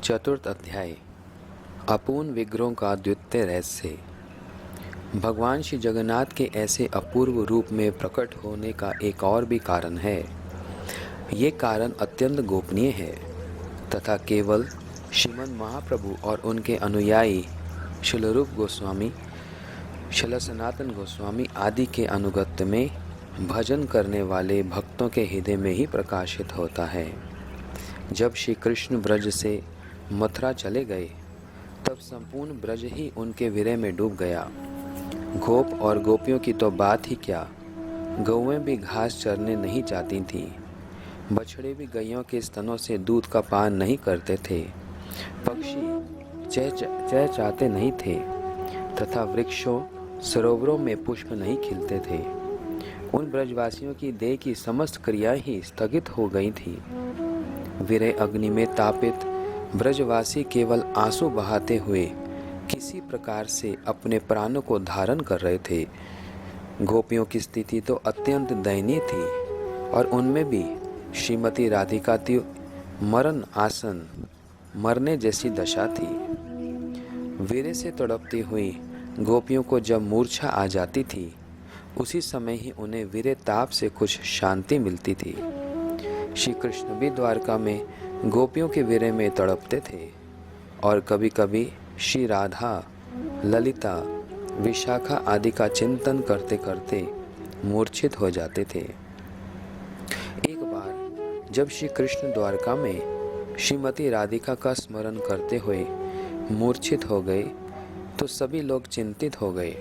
चतुर्थ अध्याय अपूर्ण विग्रहों का द्वितीय रहस्य। भगवान श्री जगन्नाथ के ऐसे अपूर्व रूप में प्रकट होने का एक और भी कारण है। ये कारण अत्यंत गोपनीय है तथा केवल श्रीमद् महाप्रभु और उनके अनुयायी श्रील रूप गोस्वामी, श्रील सनातन गोस्वामी आदि के अनुगत्य में भजन करने वाले भक्तों के हृदय में ही प्रकाशित होता है। जब श्री कृष्ण ब्रज से मथुरा चले गए तब संपूर्ण ब्रज ही उनके विरह में डूब गया। गोप और गोपियों की तो बात ही क्या, गौएं भी घास चरने नहीं जाती थीं, बछड़े भी गैयों के स्तनों से दूध का पान नहीं करते थे, पक्षी चहचहाते नहीं थे तथा वृक्षों सरोवरों में पुष्प नहीं खिलते थे। उन ब्रजवासियों की देह की समस्त क्रियाएं ही स्थगित हो गई थी। विरह अग्नि में तापित ब्रजवासी केवल आंसू बहाते हुए किसी प्रकार से अपने प्राणों को धारण कर रहे थे। गोपियों की स्थिति तो अत्यंत दयनीय थी और उनमें भी श्रीमती राधिका की मरण आसन मरने जैसी दशा थी। विरह से तड़पती हुई गोपियों को जब मूर्छा आ जाती थी उसी समय ही उन्हें विरह ताप से कुछ शांति मिलती थी। श्री कृष्ण भी द्वारका में गोपियों के विरह में तड़पते थे और कभी कभी श्री राधा, ललिता, विशाखा आदि का चिंतन करते करते मूर्छित हो जाते थे। एक बार जब श्री कृष्ण द्वारका में श्रीमती राधिका का स्मरण करते हुए मूर्छित हो गए तो सभी लोग चिंतित हो गए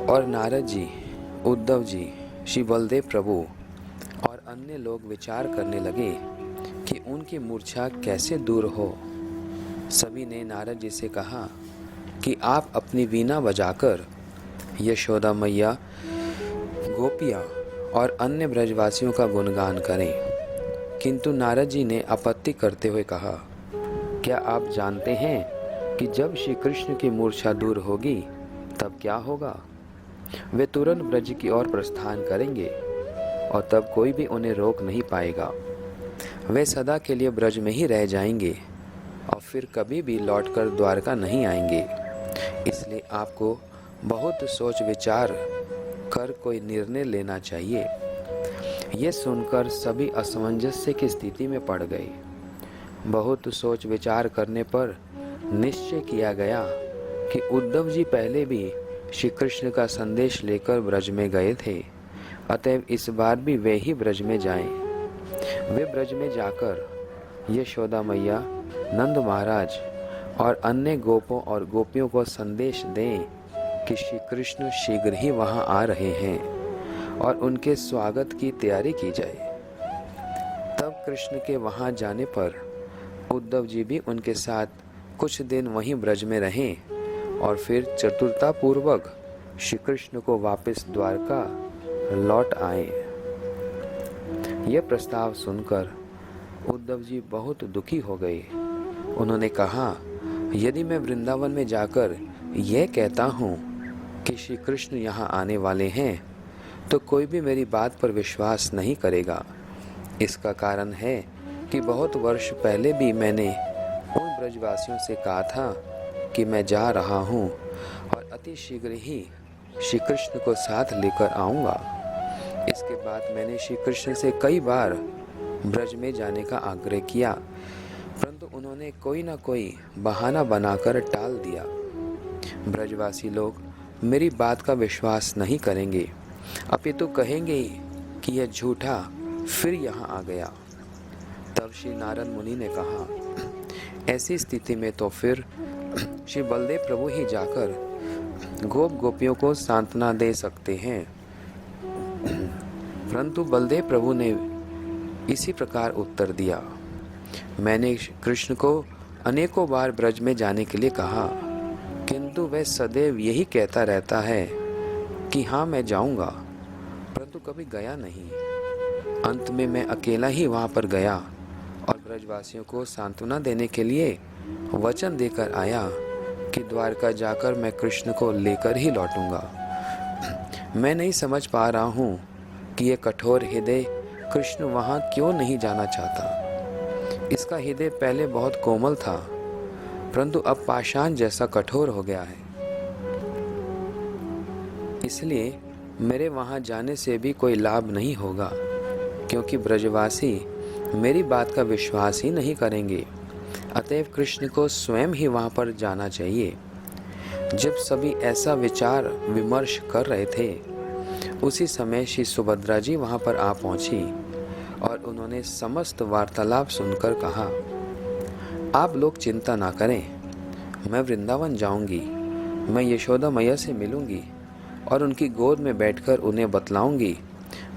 और नारद जी, उद्धव जी, श्री बलदेव प्रभु और अन्य लोग विचार करने लगे कि उनकी मूर्छा कैसे दूर हो। सभी ने नारद जी से कहा कि आप अपनी वीणा बजाकर यशोदा मैया, गोपियाँ और अन्य ब्रजवासियों का गुणगान करें। किंतु नारद जी ने आपत्ति करते हुए कहा, क्या आप जानते हैं कि जब श्री कृष्ण की मूर्छा दूर होगी तब क्या होगा? वे तुरंत ब्रज की ओर प्रस्थान करेंगे और तब कोई भी उन्हें रोक नहीं पाएगा। वे सदा के लिए ब्रज में ही रह जाएंगे और फिर कभी भी लौटकर द्वारका नहीं आएंगे। इसलिए आपको बहुत सोच विचार कर कोई निर्णय लेना चाहिए। ये सुनकर सभी असमंजस्य की स्थिति में पड़ गए। बहुत सोच विचार करने पर निश्चय किया गया कि उद्धव जी पहले भी श्री कृष्ण का संदेश लेकर ब्रज में गए थे, अतएव इस बार भी वे ही ब्रज में जाएं। वे ब्रज में जाकर यशोदा मैया, नंद महाराज और अन्य गोपों और गोपियों को संदेश दें कि श्री कृष्ण शीघ्र ही वहां आ रहे हैं और उनके स्वागत की तैयारी की जाए। तब कृष्ण के वहां जाने पर उद्धव जी भी उनके साथ कुछ दिन वहीं ब्रज में रहें और फिर चतुरता पूर्वक श्री कृष्ण को वापस द्वारका लौट आए। यह प्रस्ताव सुनकर उद्धव जी बहुत दुखी हो गए। उन्होंने कहा, यदि मैं वृंदावन में जाकर यह कहता हूँ कि श्री कृष्ण यहाँ आने वाले हैं तो कोई भी मेरी बात पर विश्वास नहीं करेगा। इसका कारण है कि बहुत वर्ष पहले भी मैंने उन ब्रजवासियों से कहा था कि मैं जा रहा हूँ और अति शीघ्र ही श्री कृष्ण को साथ लेकर आऊँगा। इसके बाद मैंने श्री कृष्ण से कई बार ब्रज में जाने का आग्रह किया, परंतु उन्होंने कोई ना कोई बहाना बनाकर टाल दिया। ब्रजवासी लोग मेरी बात का विश्वास नहीं करेंगे, अपितु कहेंगे कि यह झूठा फिर यहाँ आ गया। तब श्री नारद मुनि ने कहा, ऐसी स्थिति में तो फिर श्री बलदेव प्रभु ही जाकर गोप गोपियों को सांत्वना दे सकते हैं। परंतु बलदेव प्रभु ने इसी प्रकार उत्तर दिया, मैंने कृष्ण को अनेकों बार ब्रज में जाने के लिए कहा, किंतु वह सदैव यही कहता रहता है कि हाँ मैं जाऊंगा, परंतु कभी गया नहीं। अंत में मैं अकेला ही वहां पर गया और ब्रजवासियों को सांत्वना देने के लिए वचन देकर आया कि द्वारका जाकर मैं कृष्ण को लेकर ही लौटूंगा। मैं नहीं समझ पा रहा हूँ कि ये कठोर हृदय कृष्ण वहाँ क्यों नहीं जाना चाहता। इसका हृदय पहले बहुत कोमल था, परंतु अब पाषाण जैसा कठोर हो गया है। इसलिए मेरे वहां जाने से भी कोई लाभ नहीं होगा, क्योंकि ब्रजवासी मेरी बात का विश्वास ही नहीं करेंगे। अतएव कृष्ण को स्वयं ही वहां पर जाना चाहिए। जब सभी ऐसा विचार विमर्श कर रहे थे, उसी समय श्री सुभद्रा जी वहां पर आ पहुंची और उन्होंने समस्त वार्तालाप सुनकर कहा, आप लोग चिंता ना करें, मैं वृंदावन जाऊंगी। मैं यशोदा मैया से मिलूंगी और उनकी गोद में बैठकर उन्हें बतलाऊंगी,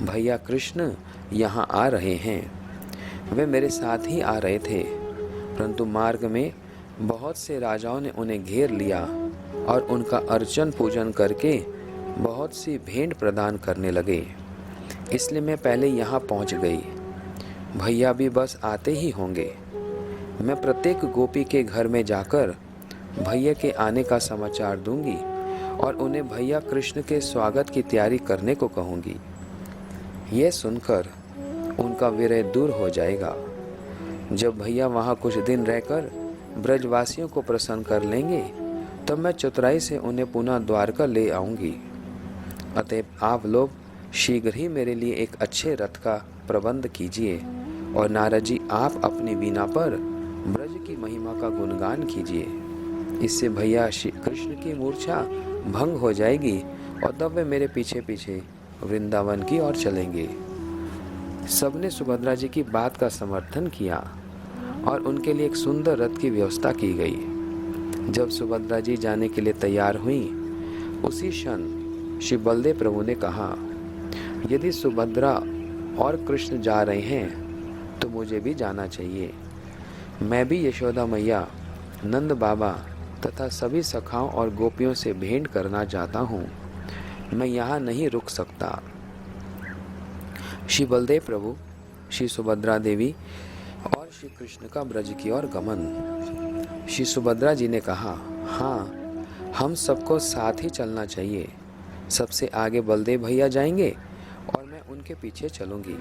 भैया कृष्ण यहाँ आ रहे हैं। वे मेरे साथ ही आ रहे थे, परंतु मार्ग में बहुत से राजाओं ने उन्हें घेर लिया और उनका अर्चन पूजन करके बहुत सी भेंट प्रदान करने लगे। इसलिए मैं पहले यहाँ पहुँच गई। भैया भी बस आते ही होंगे। मैं प्रत्येक गोपी के घर में जाकर भैया के आने का समाचार दूंगी और उन्हें भैया कृष्ण के स्वागत की तैयारी करने को कहूँगी। यह सुनकर उनका विरह दूर हो जाएगा। जब भैया वहाँ कुछ दिन रहकर ब्रजवासियों को प्रसन्न कर लेंगे, तब मैं चतुराई से उन्हें पुनः द्वारका ले आऊँगी। अतएव आप लोग शीघ्र ही मेरे लिए एक अच्छे रथ का प्रबंध कीजिए और नारद जी आप अपनी वीणा पर ब्रज की महिमा का गुणगान कीजिए। इससे भैया श्री कृष्ण की मूर्छा भंग हो जाएगी और तब वे मेरे पीछे पीछे वृंदावन की ओर चलेंगे। सबने सुभद्रा जी की बात का समर्थन किया और उनके लिए एक सुंदर रथ की व्यवस्था की गई। जब सुभद्रा जी जाने के लिए तैयार हुई, उसी क्षण श्री बलदेव प्रभु ने कहा, यदि सुभद्रा और कृष्ण जा रहे हैं तो मुझे भी जाना चाहिए। मैं भी यशोदा मैया, नंद बाबा तथा सभी सखाओं और गोपियों से भेंट करना चाहता हूँ। मैं यहाँ नहीं रुक सकता। श्री बलदेव प्रभु, श्री सुभद्रा देवी और श्री कृष्ण का ब्रज की ओर गमन। श्री सुभद्रा जी ने कहा, हाँ, हम सबको साथ ही चलना चाहिए। सबसे आगे बलदेव भैया जाएंगे और मैं उनके पीछे चलूंगी।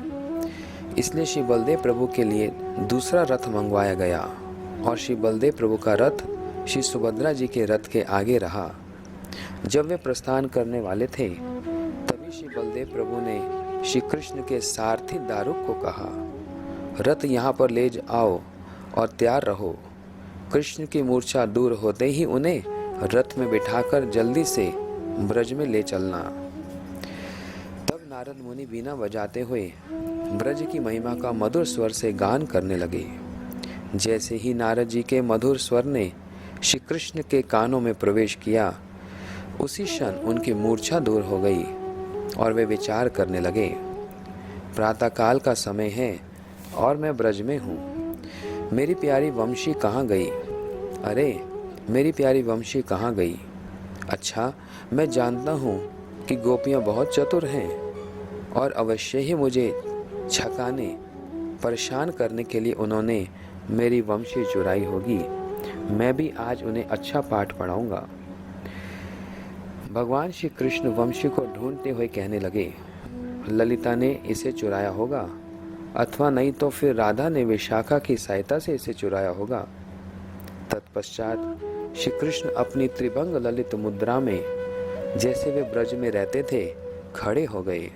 इसलिए श्री बलदेव प्रभु के लिए दूसरा रथ मंगवाया गया और श्री बलदेव प्रभु का रथ श्री सुभद्रा जी के रथ के आगे रहा। जब वे प्रस्थान करने वाले थे, तभी श्री बलदेव प्रभु ने श्री कृष्ण के सारथी दारुक को कहा, रथ यहाँ पर ले आओ और तैयार रहो। कृष्ण की मूर्छा दूर होते ही उन्हें रथ में बिठाकर जल्दी से ब्रज में ले चलना। तब नारद मुनि वीणा बजाते हुए ब्रज की महिमा का मधुर स्वर से गान करने लगे। जैसे ही नारद जी के मधुर स्वर ने श्री कृष्ण के कानों में प्रवेश किया, उसी क्षण उनकी मूर्छा दूर हो गई और वे विचार करने लगे, प्रातःकाल का समय है और मैं ब्रज में हूँ। मेरी प्यारी वंशी कहाँ गई? अरे, मेरी प्यारी वंशी कहाँ गई? अच्छा, मैं जानता हूँ कि गोपियाँ बहुत चतुर हैं और अवश्य ही मुझे छकाने, परेशान करने के लिए उन्होंने मेरी वंशी चुराई होगी। मैं भी आज उन्हें अच्छा पाठ पढ़ाऊंगा। भगवान श्री कृष्ण वंशी को ढूंढते हुए कहने लगे, ललिता ने इसे चुराया होगा, अथवा नहीं तो फिर राधा ने विशाखा की सहायता से इसे चुराया होगा। तत्पश्चात श्री कृष्ण अपनी त्रिभंग ललित मुद्रा में, जैसे वे ब्रज में रहते थे, खड़े हो गए।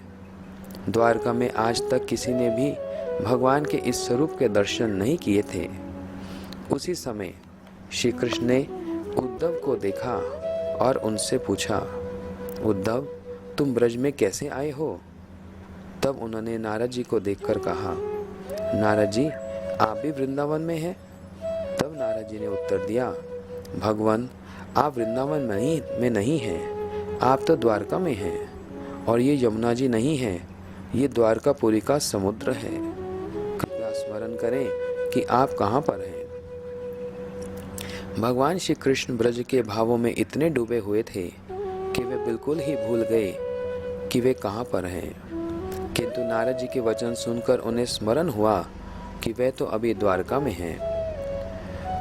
द्वारका में आज तक किसी ने भी भगवान के इस स्वरूप के दर्शन नहीं किए थे। उसी समय श्री कृष्ण ने उद्धव को देखा और उनसे पूछा, उद्धव, तुम ब्रज में कैसे आए हो? तब उन्होंने नारद जी को देखकर कहा, नारद जी, आप भी वृंदावन में हैं? तब नारद जी ने उत्तर दिया, भगवान, आप वृंदावन में नहीं हैं, आप तो द्वारका में हैं और ये यमुना जी नहीं है, ये द्वारकापुरी का समुद्र है। कृपया स्मरण करें कि आप कहाँ पर हैं। भगवान श्री कृष्ण ब्रज के भावों में इतने डूबे हुए थे कि वे बिल्कुल ही भूल गए कि वे कहाँ पर हैं। किंतु नारद जी के वचन सुनकर उन्हें स्मरण हुआ कि वे तो अभी द्वारका में हैं।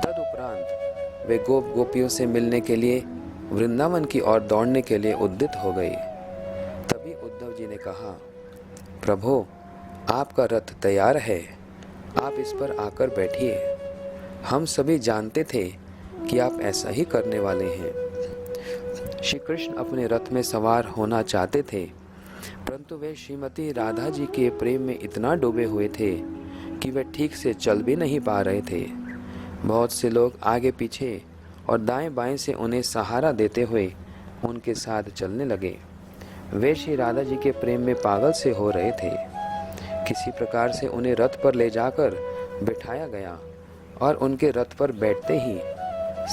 तदुपरांत वे गोपियों से मिलने के लिए वृंदावन की ओर दौड़ने के लिए उद्यत हो गए। तभी उद्धव जी ने कहा, प्रभु, आपका रथ तैयार है, आप इस पर आकर बैठिए। हम सभी जानते थे कि आप ऐसा ही करने वाले हैं। श्री कृष्ण अपने रथ में सवार होना चाहते थे, परंतु वे श्रीमती राधा जी के प्रेम में इतना डूबे हुए थे कि वे ठीक से चल भी नहीं पा रहे थे। बहुत से लोग आगे पीछे और दाएं बाएं से उन्हें सहारा देते हुए उनके साथ चलने लगे। वे श्री राधा जी के प्रेम में पागल से हो रहे थे। किसी प्रकार से उन्हें रथ पर ले जाकर बिठाया गया और उनके रथ पर बैठते ही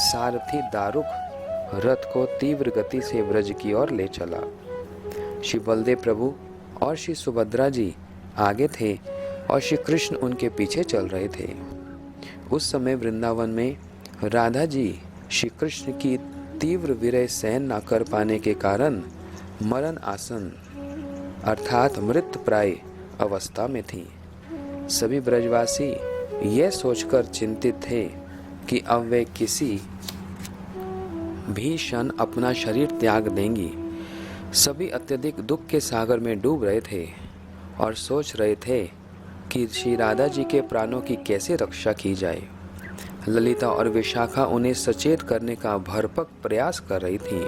सारथी दारुक रथ को तीव्र गति से ब्रज की ओर ले चला। श्री बलदेव प्रभु और श्री सुभद्रा जी आगे थे और श्री कृष्ण उनके पीछे चल रहे थे। उस समय वृंदावन में राधा जी श्री कृष्ण की तीव्र विरह सहन न कर पाने के कारण मरण आसन अर्थात मृत प्राय अवस्था में थी। सभी ब्रजवासी यह सोचकर चिंतित थे कि अब वे किसी भी क्षण अपना शरीर त्याग देंगी। सभी अत्यधिक दुख के सागर में डूब रहे थे और सोच रहे थे कि श्री राधा जी के प्राणों की कैसे रक्षा की जाए। ललिता और विशाखा उन्हें सचेत करने का भरसक प्रयास कर रही थी,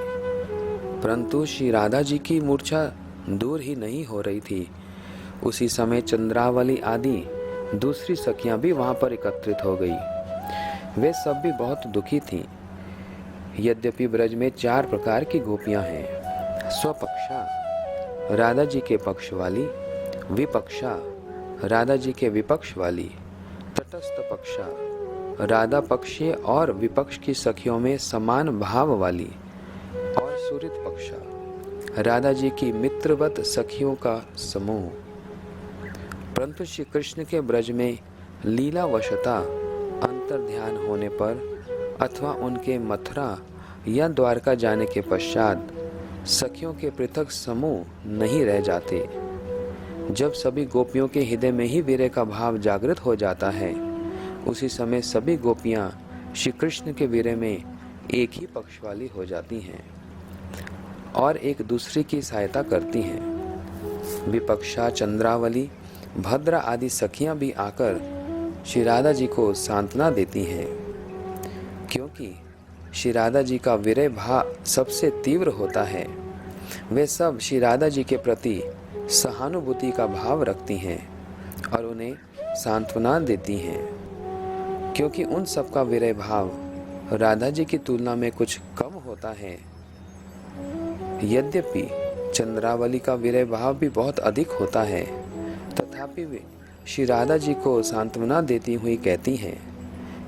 परंतु श्री राधा जी की मूर्छा दूर ही नहीं हो रही थी। उसी समय चंद्रावली आदि दूसरी सखियां भी वहां पर एकत्रित हो गई। वे सब भी बहुत दुखी थीं। यद्यपि ब्रज में 4 प्रकार की गोपियां हैं: स्वपक्षा राधा जी के पक्ष वाली, विपक्षा राधा जी के विपक्ष वाली, तटस्थ पक्षा राधा पक्षीय और विपक्ष की सखियों में समान भाव वाली, और सुहृद पक्षा राधा जी की मित्रवत सखियों का समूह। परंतु श्री कृष्ण के ब्रज में लीलावशता अंतर ध्यान होने पर अथवा उनके मथुरा या द्वारका जाने के पश्चात सखियों के पृथक समूह नहीं रह जाते। जब सभी गोपियों के हृदय में ही विरह का भाव जागृत हो जाता है, उसी समय सभी गोपियां श्री कृष्ण के विरह में एक ही पक्ष वाली हो जाती हैं और एक दूसरे की सहायता करती हैं। विपक्षा चंद्रावली भद्रा आदि सखियां भी आकर श्री राधा जी को सांत्वना देती हैं, क्योंकि श्री राधा जी का विरह भाव सबसे तीव्र होता है। वे सब श्री राधा जी के प्रति सहानुभूति का भाव रखती हैं और उन्हें सांत्वना देती हैं, क्योंकि उन सब का विरह भाव राधा जी की तुलना में कुछ कम होता है। यद्यपि चंद्रावली का विरह भाव भी बहुत अधिक होता है, तथापि वे श्री राधा जी को सांत्वना देती हुई कहती हैं,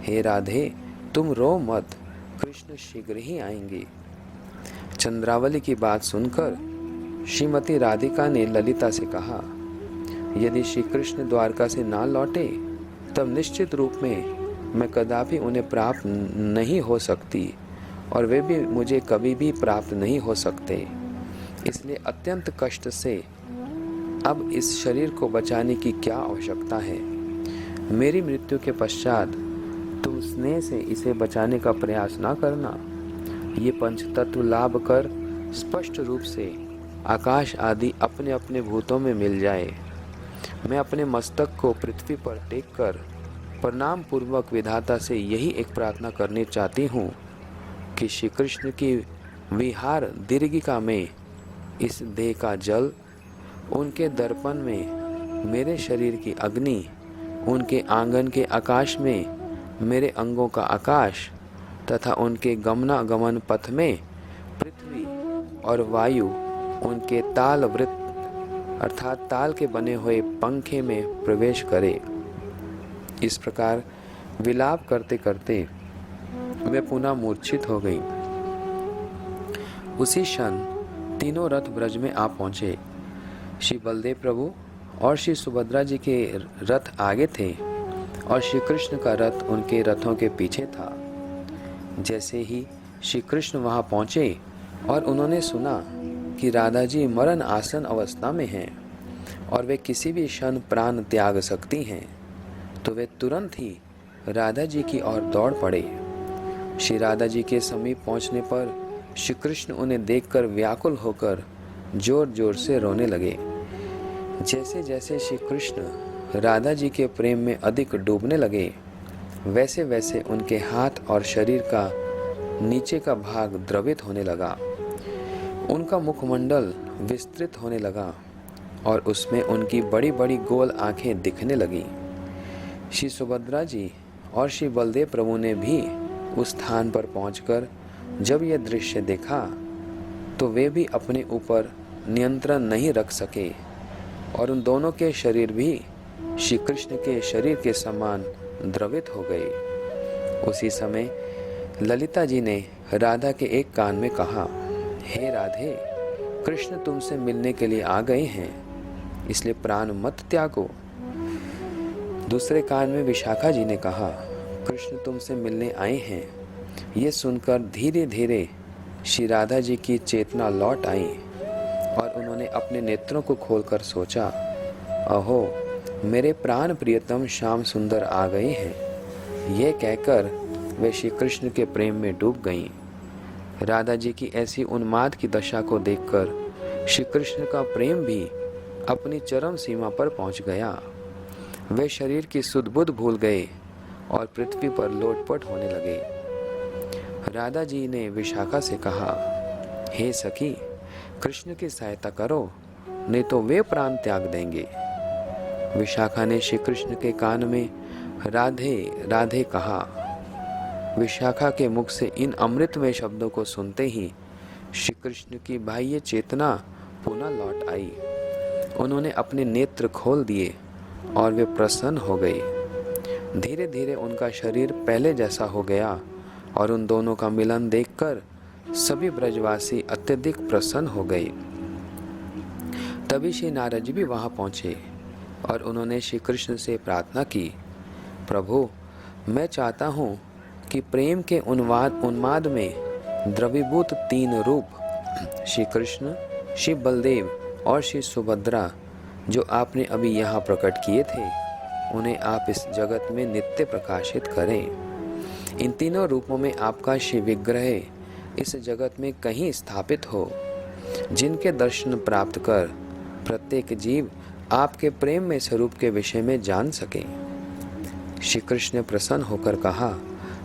हे राधे, तुम रो मत, कृष्ण शीघ्र ही आएंगे। चंद्रावली की बात सुनकर श्रीमती राधिका ने ललिता से कहा, यदि श्री कृष्ण द्वारका से ना लौटे तब निश्चित रूप में मैं कदापि उन्हें प्राप्त नहीं हो सकती और वे भी मुझे कभी भी प्राप्त नहीं हो सकते। इसलिए अत्यंत कष्ट से अब इस शरीर को बचाने की क्या आवश्यकता है। मेरी मृत्यु के पश्चात तुम स्नेह से इसे बचाने का प्रयास ना करना। ये पंचतत्व लाभ कर स्पष्ट रूप से आकाश आदि अपने अपने भूतों में मिल जाए। मैं अपने मस्तक को पृथ्वी पर टेक कर प्रणाम पूर्वक विधाता से यही एक प्रार्थना करनी चाहती हूँ कि श्री कृष्ण की विहार दीर्घिका में इस देह का जल, उनके दर्पण में मेरे शरीर की अग्नि, उनके आंगन के आकाश में मेरे अंगों का आकाश तथा उनके गमनागमन पथ में पृथ्वी और वायु उनके ताल वृत्त अर्थात ताल के बने हुए पंखे में प्रवेश करे। इस प्रकार विलाप करते करते वे पुनः मूर्छित हो गई। उसी क्षण तीनों रथ ब्रज में आ पहुंचे। श्री बलदेव प्रभु और श्री सुभद्रा जी के रथ आगे थे और श्री कृष्ण का रथ उनके रथों के पीछे था। जैसे ही श्री कृष्ण वहां पहुंचे और उन्होंने सुना कि राधा जी मरण आसन अवस्था में हैं और वे किसी भी क्षण प्राण त्याग सकती हैं, तो वे तुरंत ही राधा जी की ओर दौड़ पड़े। श्री राधा जी के समीप पहुंचने पर श्री कृष्ण उन्हें देखकर व्याकुल होकर जोर जोर से रोने लगे। जैसे जैसे श्री कृष्ण राधा जी के प्रेम में अधिक डूबने लगे, वैसे वैसे उनके हाथ और शरीर का नीचे का भाग द्रवित होने लगा। उनका मुखमंडल विस्तृत होने लगा और उसमें उनकी बड़ी बड़ी गोल आंखें दिखने लगी। श्री सुभद्रा जी और श्री बलदेव प्रभु ने भी उस स्थान पर पहुंचकर जब यह दृश्य देखा तो वे भी अपने ऊपर नियंत्रण नहीं रख सके और उन दोनों के शरीर भी श्री कृष्ण के शरीर के समान द्रवित हो गए। उसी समय ललिता जी ने राधा के एक कान में कहा, हे राधे, कृष्ण तुमसे मिलने के लिए आ गए हैं, इसलिए प्राण मत त्यागो। दूसरे कान में विशाखा जी ने कहा, कृष्ण तुमसे मिलने आए हैं। ये सुनकर धीरे धीरे श्री राधा जी की चेतना लौट आई और उन्होंने अपने नेत्रों को खोलकर सोचा, अहो मेरे प्राण प्रियतम श्याम सुंदर आ गए हैं। ये कहकर वे श्री कृष्ण के प्रेम में डूब गईं। राधा जी की ऐसी उन्माद की दशा को देखकर श्री कृष्ण का प्रेम भी अपनी चरम सीमा पर पहुंच गया। वे शरीर की सुध बुध भूल गए और पृथ्वी पर लोटपट होने लगे। राधा जी ने विशाखा से कहा, हे सखी, कृष्ण की सहायता करो, नहीं तो वे प्राण त्याग देंगे। विशाखा ने श्री कृष्ण के कान में राधे राधे कहा। विशाखा के मुख से इन अमृतमय शब्दों को सुनते ही श्री कृष्ण की बाह्य चेतना पुनः लौट आई। उन्होंने अपने नेत्र खोल दिए और वे प्रसन्न हो गए। धीरे धीरे उनका शरीर पहले जैसा हो गया और उन दोनों का मिलन देखकर सभी ब्रजवासी अत्यधिक प्रसन्न हो गए। तभी श्री नारद जी भी वहां पहुंचे और उन्होंने श्री कृष्ण से प्रार्थना की, प्रभु, मैं चाहता हूं कि प्रेम के उन्माद में द्रवीभूत तीन रूप श्री कृष्ण, श्री बलदेव और श्री सुभद्रा जो आपने अभी यहाँ प्रकट किए थे, उन्हें आप इस जगत में नित्य प्रकाशित करें। इन तीनों रूपों में आपका श्री विग्रह इस जगत में कहीं स्थापित हो, जिनके दर्शन प्राप्त कर प्रत्येक जीव आपके प्रेम में स्वरूप के विषय में जान सके। श्री कृष्ण ने प्रसन्न होकर कहा,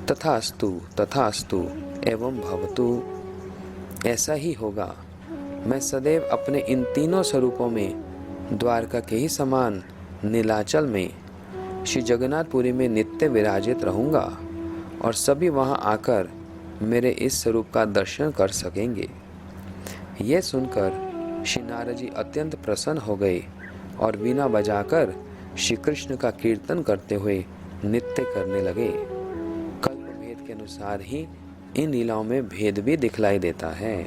तथास्तु तथास्तु एवं भवतु। ऐसा ही होगा। मैं सदैव अपने इन तीनों स्वरूपों में द्वारका के ही समान नीलाचल में श्री जगन्नाथपुरी में नित्य विराजित रहूंगा और सभी वहां आकर मेरे इस स्वरूप का दर्शन कर सकेंगे। यह सुनकर श्री नारद जी अत्यंत प्रसन्न हो गए और वीणा बजाकर श्री कृष्ण का कीर्तन करते हुए नृत्य करने लगे। कल्प भेद के अनुसार ही इन लीलाओं में भेद भी दिखलाई देता है।